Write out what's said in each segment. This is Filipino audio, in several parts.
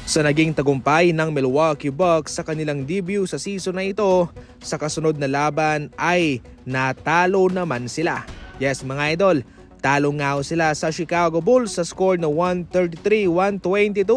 sa naging tagumpay ng Milwaukee Bucks sa kanilang debut sa season na ito. Sa kasunod na laban ay natalo naman sila. Yes mga idol, talo nga sila sa Chicago Bulls sa score na 133-122.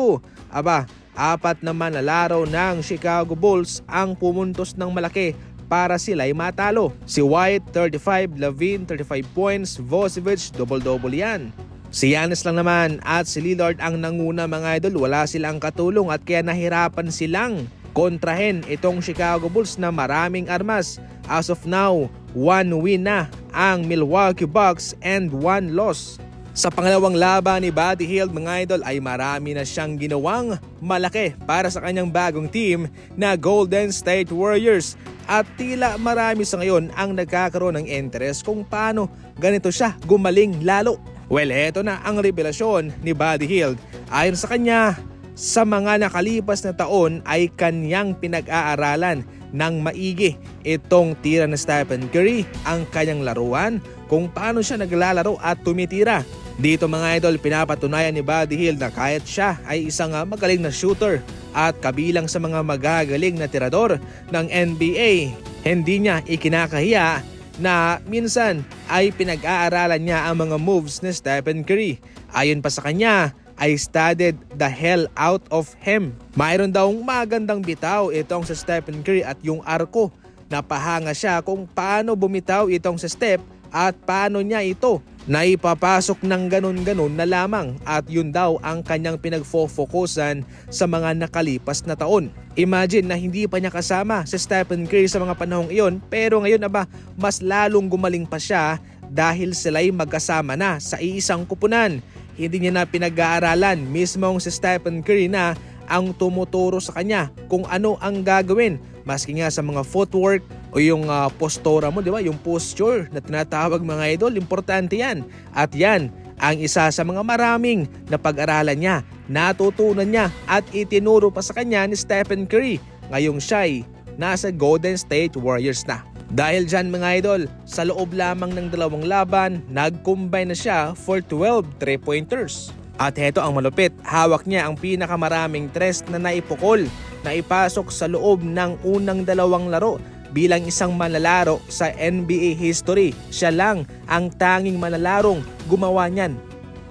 Aba, apat naman na laro ng Chicago Bulls ang pumuntos ng malaki para sila'y matalo. Si White 35, Lavine 35 points, Vucevic double-double yan. Si Giannis lang naman at si Lillard ang nanguna mga idol, wala silang katulong at kaya nahirapan silang kontrahin itong Chicago Bulls na maraming armas. As of now, 1 win na ang Milwaukee Bucks and 1 loss. Sa pangalawang laban ni Buddy Hield mga idol ay marami na siyang ginawang malaki para sa kanyang bagong team na Golden State Warriors. At tila marami sa ngayon ang nagkakaroon ng interest kung paano ganito siya gumaling lalo. Well, eto na ang revelasyon ni Buddy Hield. Ayon sa kanya, sa mga nakalipas na taon ay kanyang pinag-aaralan ng maigi itong tira na Stephen Curry, ang kanyang laruan, kung paano siya naglalaro at tumitira. Dito mga idol, pinapatunayan ni Buddy Hield na kahit siya ay isang magaling na shooter at kabilang sa mga magagaling na tirador ng NBA, hindi niya ikinakahiya na minsan ay pinag-aaralan niya ang mga moves ni Stephen Curry. Ayon pa sa kanya, I studied the hell out of him. Mayroon daw magandang bitaw itong sa Stephen Curry at yung arko. Napahanga siya kung paano bumitaw itong sa step at paano niya ito naipapasok ng ganun-ganun na lamang, at yun daw ang kanyang pinagfo-focusan sa mga nakalipas na taon. Imagine na hindi pa niya kasama si Stephen Curry sa mga panahong iyon, pero ngayon mas lalong gumaling pa siya dahil sila'y magkasama na sa iisang kupunan. Hindi niya na pinag-aaralan mismong si Stephen Curry na ang tumuturo sa kanya kung ano ang gagawin. Maski nga sa mga footwork o yung postura mo, di ba? Yung posture na tinatawag mga idol, importante yan. At yan ang isa sa mga maraming na pag-aralan niya, natutunan niya at itinuro pa sa kanya ni Stephen Curry ngayong siya'y nasa Golden State Warriors na. Dahil dyan mga idol, sa loob lamang ng 2 laban, nag-combine na siya for 12 3-pointers. At heto ang malupit, hawak niya ang pinakamaraming tres na naipukol na ipasok sa loob ng unang 2 laro. Bilang isang manlalaro sa NBA history, siya lang ang tanging manlalarong gumawa niyan.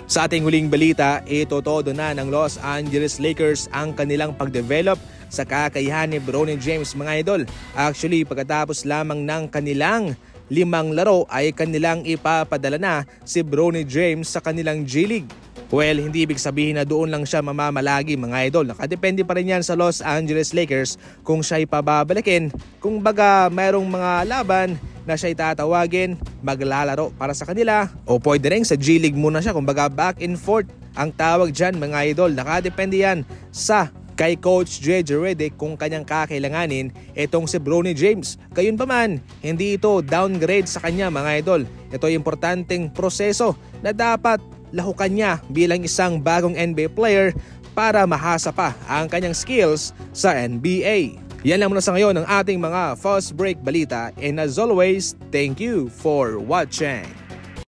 Sa ating huling balita, itotodo na ng Los Angeles Lakers ang kanilang pagdevelop sa kakayahan ni Bronny James mga idol. Actually, pagkatapos lamang ng kanilang 5 laro ay kanilang ipapadala na si Bronny James sa kanilang G-League. Well, hindi ibig sabihin na doon lang siya mamamalagi mga idol. Nakadepende pa rin yan sa Los Angeles Lakers kung siya'y pababalikin. Kung baga mayroong mga laban na siya'y tatawagin, maglalaro para sa kanila, o pwede rin sa G-League muna siya, kung baga back and forth ang tawag dyan mga idol. Nakadepende yan sa kay Coach JJ Redick kung kanyang kakailanganin itong si Bronny James. Gayunpaman, hindi ito downgrade sa kanya mga idol. Ito ay importanteng proseso na dapat lahukan niya bilang isang bagong NBA player para mahasa pa ang kanyang skills sa NBA. Yan lang muna sa ngayon ang ating mga fast break balita, and as always, thank you for watching.